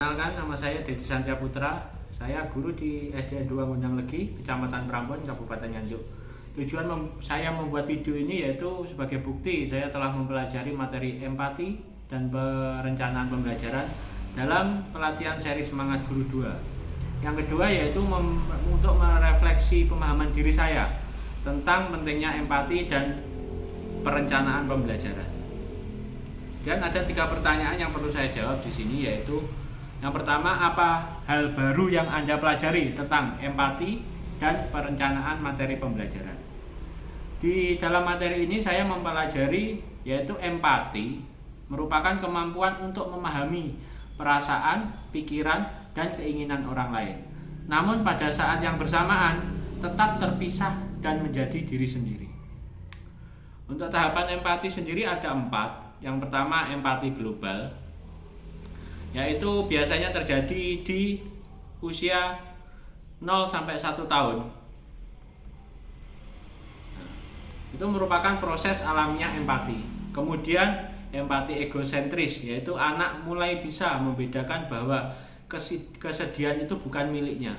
Kenalkan, nama saya Dedi Santia Putra. Saya guru di SDN 2 Gunung Legi, Kecamatan Prambon, Kabupaten Nganjuk. Tujuan saya membuat video ini yaitu sebagai bukti saya telah mempelajari materi empati dan perencanaan pembelajaran dalam pelatihan seri Semangat Guru 2. Yang kedua yaitu untuk merefleksi pemahaman diri saya tentang pentingnya empati dan perencanaan pembelajaran. Dan ada 3 pertanyaan yang perlu saya jawab di sini, yaitu yang pertama, apa hal baru yang Anda pelajari tentang empati dan perencanaan materi pembelajaran? Di dalam materi ini saya mempelajari yaitu empati merupakan kemampuan untuk memahami perasaan, pikiran, dan keinginan orang lain. Namun pada saat yang bersamaan tetap terpisah dan menjadi diri sendiri. Untuk tahapan empati sendiri ada 4. Yang pertama, empati global, yaitu biasanya terjadi di usia 0 sampai 1 tahun. Itu merupakan proses alamiah empati. Kemudian empati egosentris, yaitu anak mulai bisa membedakan bahwa kesedihan itu bukan miliknya.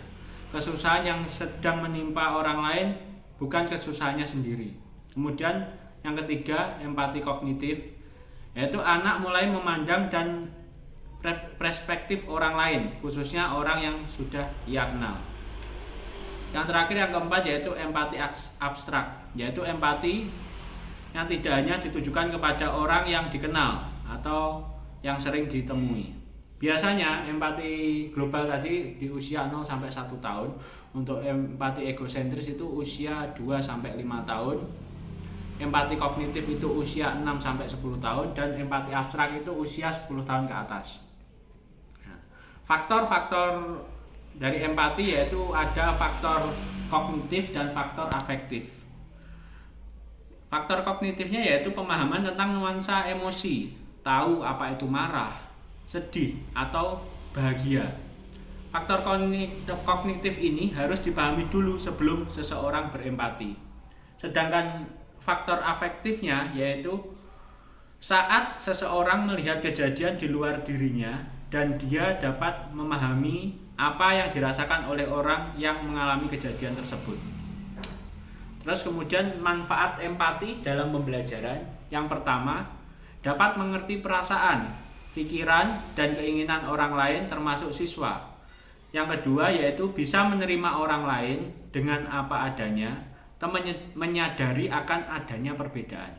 Kesusahan yang sedang menimpa orang lain bukan kesusahannya sendiri. Kemudian yang ketiga, empati kognitif, yaitu anak mulai memandang dan perspektif orang lain, khususnya orang yang sudah ia kenal. Yang terakhir, yang keempat, yaitu empati abstrak, yaitu empati yang tidak hanya ditujukan kepada orang yang dikenal atau yang sering ditemui. Biasanya empati global tadi di usia 0 sampai 1 tahun. Untuk empati egosentris itu usia 2 sampai 5 tahun. Empati kognitif itu usia 6 sampai 10 tahun, dan empati abstrak itu usia 10 tahun ke atas. Faktor-faktor dari empati yaitu ada faktor kognitif dan faktor afektif. Faktor kognitifnya yaitu pemahaman tentang nuansa emosi, tahu apa itu marah, sedih, atau bahagia. Faktor kognitif ini harus dipahami dulu sebelum seseorang berempati. Sedangkan faktor afektifnya yaitu saat seseorang melihat kejadian di luar dirinya dan dia dapat memahami apa yang dirasakan oleh orang yang mengalami kejadian tersebut. Terus kemudian manfaat empati dalam pembelajaran. Yang pertama, dapat mengerti perasaan, pikiran, dan keinginan orang lain termasuk siswa. Yang kedua yaitu bisa menerima orang lain dengan apa adanya, menyadari akan adanya perbedaan.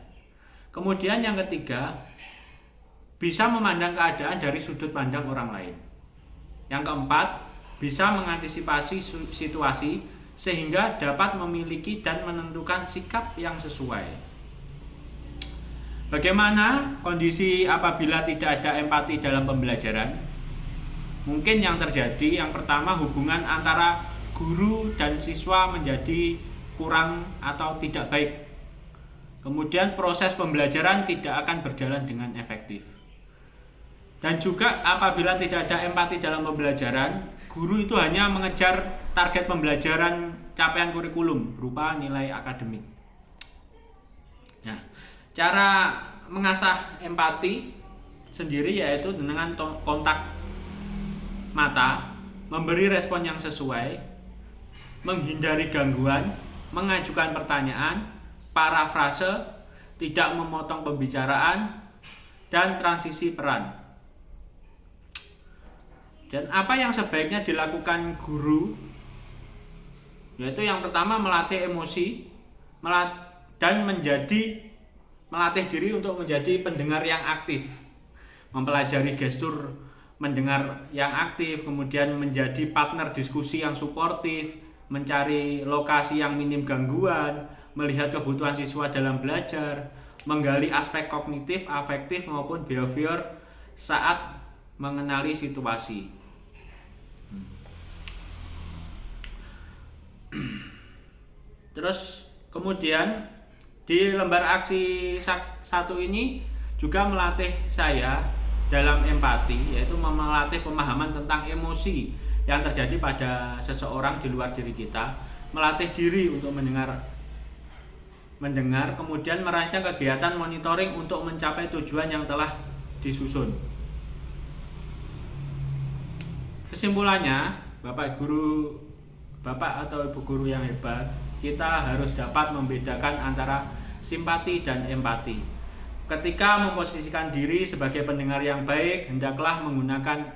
Kemudian yang ketiga, bisa memandang keadaan dari sudut pandang orang lain. Yang keempat, bisa mengantisipasi situasi sehingga dapat memiliki dan menentukan sikap yang sesuai. Bagaimana kondisi apabila tidak ada empati dalam pembelajaran? Mungkin yang terjadi, yang pertama, hubungan antara guru dan siswa menjadi kurang atau tidak baik. Kemudian proses pembelajaran tidak akan berjalan dengan efektif. Dan juga apabila tidak ada empati dalam pembelajaran, guru itu hanya mengejar target pembelajaran capaian kurikulum berupa nilai akademik. Nah, cara mengasah empati sendiri yaitu dengan kontak mata, memberi respon yang sesuai, menghindari gangguan, mengajukan pertanyaan, parafrase, tidak memotong pembicaraan, dan transisi peran. Dan apa yang sebaiknya dilakukan guru? Yaitu yang pertama, melatih emosi dan melatih diri untuk menjadi pendengar yang aktif, mempelajari gestur mendengar yang aktif, kemudian menjadi partner diskusi yang suportif, mencari lokasi yang minim gangguan, melihat kebutuhan siswa dalam belajar, menggali aspek kognitif, afektif maupun behavior saat mengenali situasi. Terus kemudian di lembar aksi 1 ini juga melatih saya dalam empati, yaitu melatih pemahaman tentang emosi yang terjadi pada seseorang di luar diri kita, melatih diri untuk mendengar, kemudian merancang kegiatan monitoring untuk mencapai tujuan yang telah disusun. Kesimpulannya, Bapak atau Ibu guru yang hebat, kita harus dapat membedakan antara simpati dan empati. Ketika memposisikan diri sebagai pendengar yang baik, hendaklah menggunakan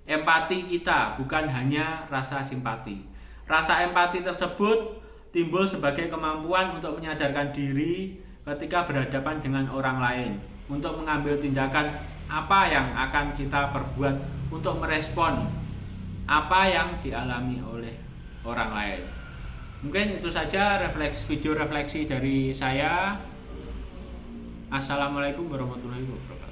empati kita, bukan hanya rasa simpati. Rasa empati tersebut timbul sebagai kemampuan untuk menyadarkan diri ketika berhadapan dengan orang lain, untuk mengambil tindakan apa yang akan kita perbuat untuk merespon apa yang dialami oleh orang lain. Mungkin itu saja video refleksi dari saya. Assalamualaikum warahmatullahi wabarakatuh.